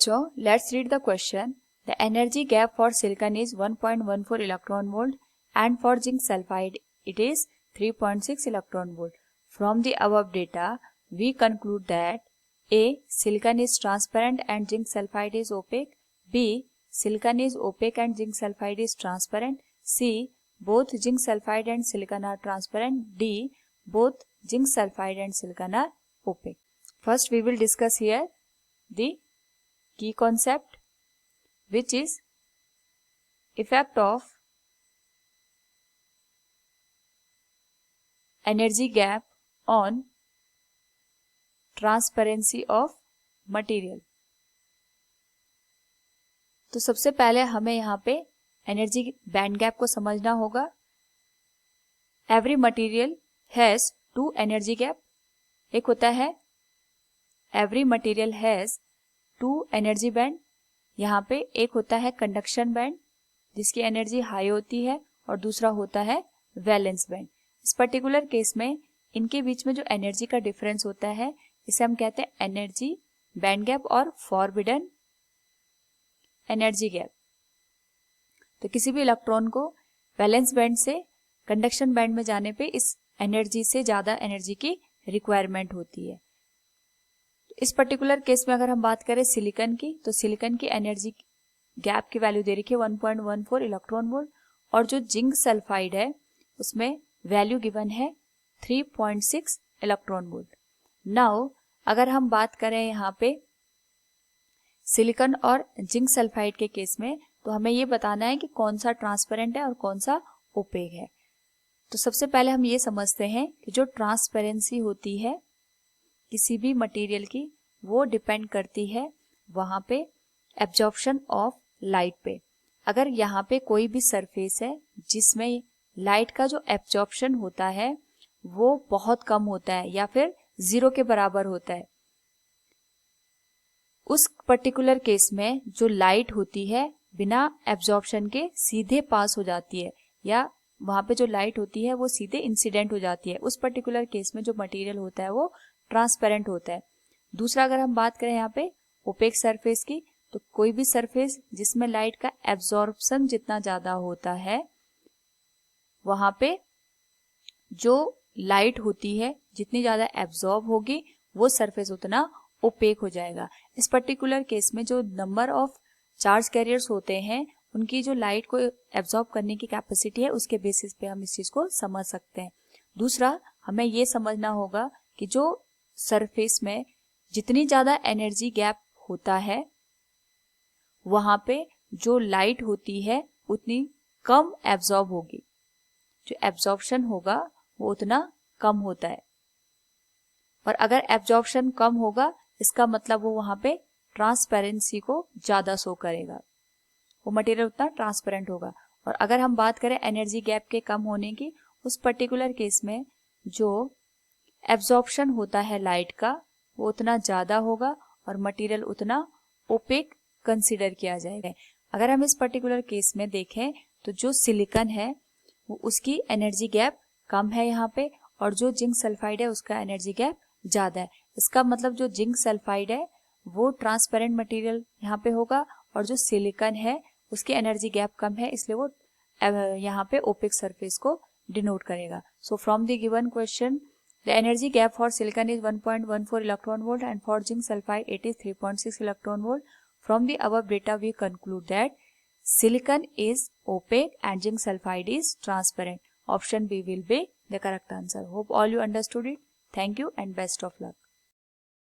बच्चों, let's read the question. The energy gap for silicon is 1.14 electron volt and for zinc sulfide it is 3.6 electron volt. From the above data, we conclude that A. Silicon is transparent and zinc sulfide is opaque. B. Silicon is opaque and zinc sulfide is transparent. C. Both zinc sulfide and silicon are transparent. D. Both zinc sulfide and silicon are opaque. First, we will discuss here the key concept, which is effect of energy gap on transparency of material. तो सबसे पहले हमें यहाँ पे energy band gap को समझना होगा. Every material has two energy gap. एक होता है every material has two energy band. यहाँ पे एक होता है कंडक्शन बैंड जिसकी एनर्जी हाई होती है और दूसरा होता है वैलेंस बैंड. इस पर्टिकुलर केस में इनके बीच में जो एनर्जी का डिफरेंस होता है इसे हम कहते हैं एनर्जी बैंड गैप और फॉरबिडन एनर्जी गैप. तो किसी भी इलेक्ट्रॉन को वैलेंस बैंड से कंडक्शन बैंड में जाने पे इस एनर्जी से ज्यादा एनर्जी की रिक्वायरमेंट होती है. इस पर्टिकुलर केस में अगर हम बात करें सिलिकॉन की, तो सिलिकॉन की एनर्जी गैप की वैल्यू दे रखी है 1.14 इलेक्ट्रॉन वोल्ट और जो जिंक सल्फाइड है उसमें वैल्यू गिवन है 3.6 इलेक्ट्रॉन वोल्ट. नाउ अगर हम बात करें यहाँ पे सिलिकॉन और जिंक सल्फाइड के केस में, तो हमें ये बताना है कि कौन सा ट्रांसपेरेंट है और कौन सा ओपेक है. तो सबसे पहले हम ये समझते हैं कि जो ट्रांसपेरेंसी होती है किसी भी मटेरियल की वो डिपेंड करती है वहां पे एब्जॉर्प्शन ऑफ लाइट पे. अगर यहाँ पे कोई भी सरफेस है जिसमें लाइट का जो एब्जॉर्प्शन होता है वो बहुत कम होता है या फिर 0 के बराबर होता है, उस पर्टिकुलर केस में जो लाइट होती है बिना एब्जॉर्प्शन के सीधे पास हो जाती है या वहां पे जो लाइट होती है वो सीधे इंसिडेंट हो जाती है. उस पर्टिकुलर केस में जो मटेरियल होता है वो ट्रांसपेरेंट होता है. दूसरा अगर हम बात करें यहाँ पे ओपेक सरफेस की, तो कोई भी सरफेस जिसमें लाइट का एब्जॉर्प्शन जितना ज्यादा होता है वहां पे जो लाइट होती है जितनी ज्यादा एब्जॉर्ब होगी वो सरफेस उतना ओपेक हो जाएगा. इस पर्टिकुलर केस में जो नंबर ऑफ चार्ज कैरियर्स होते हैं उनकी जो लाइट को एब्जॉर्ब करने की कैपेसिटी है उसके बेसिस पे हम इस चीज को समझ सकते हैं. दूसरा हमें ये समझना होगा कि जो सरफेस में जितनी ज्यादा एनर्जी गैप होता है वहां पे जो लाइट होती है उतनी कम एब्जॉर्ब होगी. जो एब्जॉर्प्शन होगा वो उतना कम होता है और अगर एब्जॉर्प्शन कम होगा इसका मतलब वो वहां पे ट्रांसपेरेंसी को ज्यादा शो करेगा, वो मटेरियल उतना ट्रांसपेरेंट होगा. और अगर हम बात करें एनर्जी गैप के कम होने की, उस पर्टिकुलर केस में जो एब्जॉर्प्शन होता है लाइट का वो उतना ज्यादा होगा और मटेरियल उतना ओपेक कंसीडर किया जाएगा. अगर हम इस पर्टिकुलर केस में देखें तो जो सिलिकॉन है वो उसकी एनर्जी गैप कम है यहाँ पे और जो जिंक सल्फाइड है उसका एनर्जी गैप ज्यादा है. इसका मतलब जो जिंक सल्फाइड है वो ट्रांसपेरेंट मटेरियल यहाँ पे होगा और जो सिलिकॉन है उसकी एनर्जी गैप कम है इसलिए वो यहाँ पे ओपेक सरफेस को डिनोट करेगा. So from the given question the energy gap for silicon is 1.14 electron volt and for zinc sulphide it is 3.6 electron volt. From the above data we conclude that silicon is opaque and zinc sulfide is transparent. Option B will be the correct answer. Hope all you understood it. Thank you and best of luck.